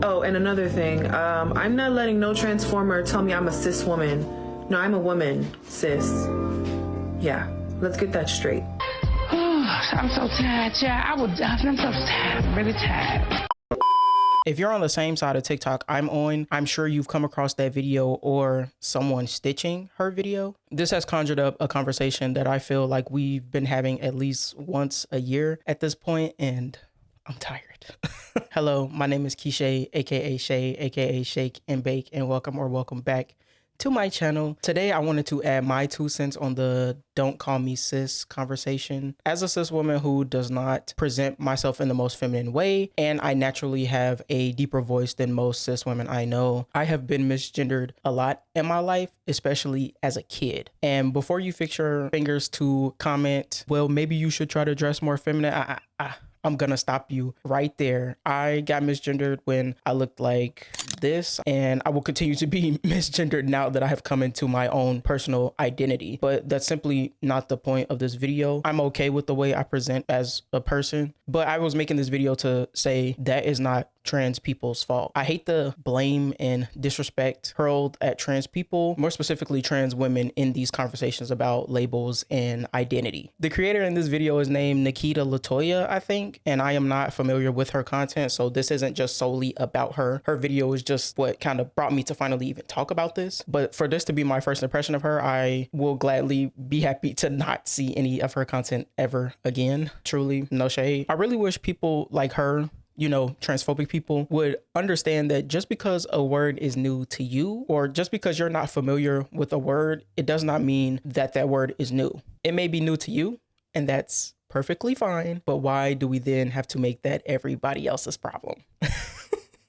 Oh, and another thing, I'm not letting no transformer tell me I'm a cis woman. No, I'm a woman, cis. Yeah, let's get that straight. I'm so tired, yeah. I'm so tired. I'm really tired. If you're on the same side of TikTok I'm on, I'm sure you've come across that video or someone stitching her video. This has conjured up a conversation that I feel like we've been having at least once a year at this point, and I'm tired. Hello, my name is Keishay, aka Shay, aka Shake and Bake, and welcome back to my channel. Today I wanted to add my 2 cents on the don't call me cis conversation. As a cis woman who does not present myself in the most feminine way, and I naturally have a deeper voice than most cis women I know, I have been misgendered a lot in my life, especially as a kid. And before you fix your fingers to comment, well, maybe you should try to dress more feminine, I'm gonna stop you right there. I got misgendered when I looked like this, and I will continue to be misgendered now that I have come into my own personal identity. But that's simply not the point of this video. I'm okay with the way I present as a person, but I was making this video to say that is not trans people's fault. I hate the blame and disrespect hurled at trans people, more specifically trans women, in these conversations about labels and identity. The creator in this video is named Nikita Latoya, I think, and I am not familiar with her content, so this isn't just solely about her. Her video is just what kind of brought me to finally even talk about this. But for this to be my first impression of her, I will gladly be happy to not see any of her content ever again. Truly, no shade. I really wish people like her, you know, transphobic people, would understand that just because a word is new to you, or just because you're not familiar with a word, it does not mean that that word is new. It may be new to you, and that's perfectly fine, but why do we then have to make that everybody else's problem?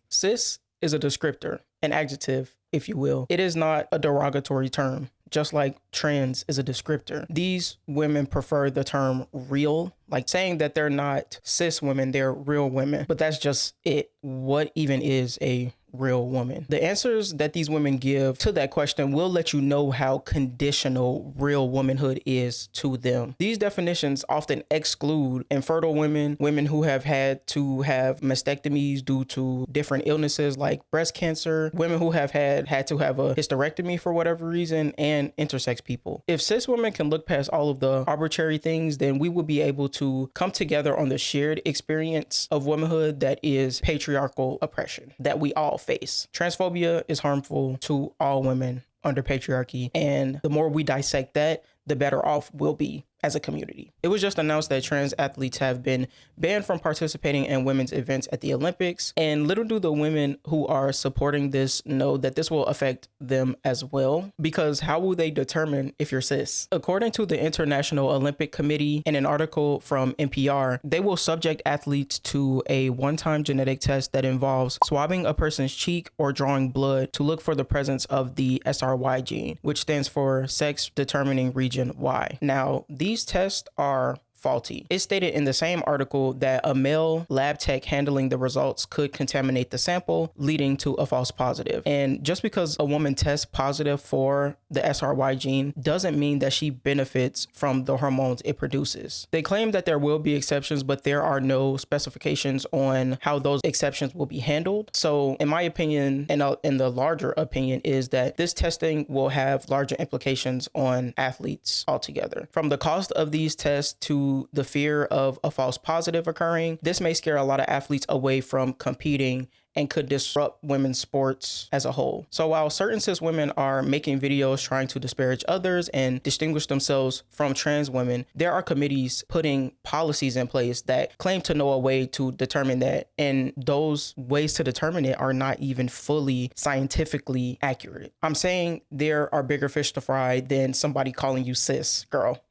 Cis is a descriptor, an adjective, if you will. It is not a derogatory term, just like trans is a descriptor. These women prefer the term real, like saying that they're not cis women, they're real women, but that's just it. What even is a real woman? The answers that these women give to that question will let you know how conditional real womanhood is to them. These definitions often exclude infertile women, women who have had to have mastectomies due to different illnesses like breast cancer, women who have had to have a hysterectomy for whatever reason, and intersex people. If cis women can look past all of the arbitrary things, then we will be able to come together on the shared experience of womanhood that is patriarchal oppression that we all face. Transphobia is harmful to all women under patriarchy, and the more we dissect that, the better off we'll be as a community. It was just announced that trans athletes have been banned from participating in women's events at the Olympics, and little do the women who are supporting this know that this will affect them as well, because how will they determine if you're cis? According to the International Olympic Committee, in an article from NPR, they will subject athletes to a one-time genetic test that involves swabbing a person's cheek or drawing blood to look for the presence of the SRY gene, which stands for sex determining region Y. Now, these tests are faulty. It stated in the same article that a male lab tech handling the results could contaminate the sample, leading to a false positive. And just because a woman tests positive for the SRY gene doesn't mean that she benefits from the hormones it produces. They claim that there will be exceptions, but there are no specifications on how those exceptions will be handled. So in my opinion, and in the larger opinion, is that this testing will have larger implications on athletes altogether. From the cost of these tests to the fear of a false positive occurring, this may scare a lot of athletes away from competing and could disrupt women's sports as a whole. So while certain cis women are making videos trying to disparage others and distinguish themselves from trans women, there are committees putting policies in place that claim to know a way to determine that, and those ways to determine it are not even fully scientifically accurate. I'm saying there are bigger fish to fry than somebody calling you cis, girl.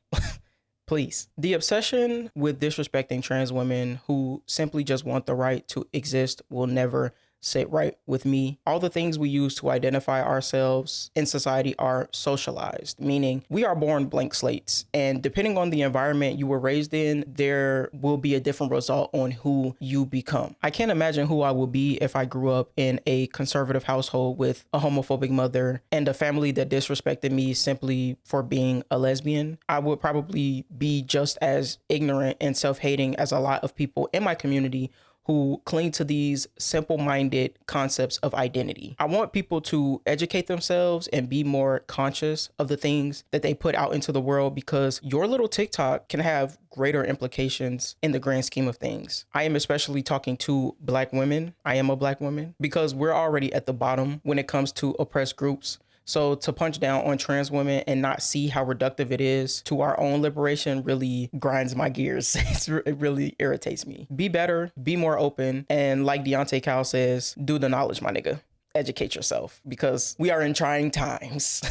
Please. The obsession with disrespecting trans women who simply just want the right to exist will never sit right with me. All the things we use to identify ourselves in society are socialized, meaning we are born blank slates. And depending on the environment you were raised in, there will be a different result on who you become. I can't imagine who I would be if I grew up in a conservative household with a homophobic mother and a family that disrespected me simply for being a lesbian. I would probably be just as ignorant and self-hating as a lot of people in my community who cling to these simple-minded concepts of identity. I want people to educate themselves and be more conscious of the things that they put out into the world, because your little TikTok can have greater implications in the grand scheme of things. I am especially talking to Black women. I am a Black woman, because we're already at the bottom when it comes to oppressed groups. So to punch down on trans women and not see how reductive it is to our own liberation really grinds my gears. It really irritates me. Be better, be more open, and like Deontay Cal says, do the knowledge, my nigga. Educate yourself, because we are in trying times.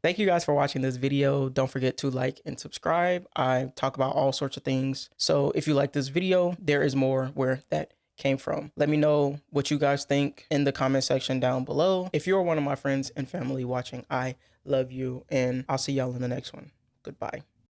Thank you guys for watching this video. Don't forget to like and subscribe. I talk about all sorts of things. So if you like this video, there is more where that came from. Let me know what you guys think in the comment section down below. If you're one of my friends and family watching, I love you, and I'll see y'all in the next one. Goodbye.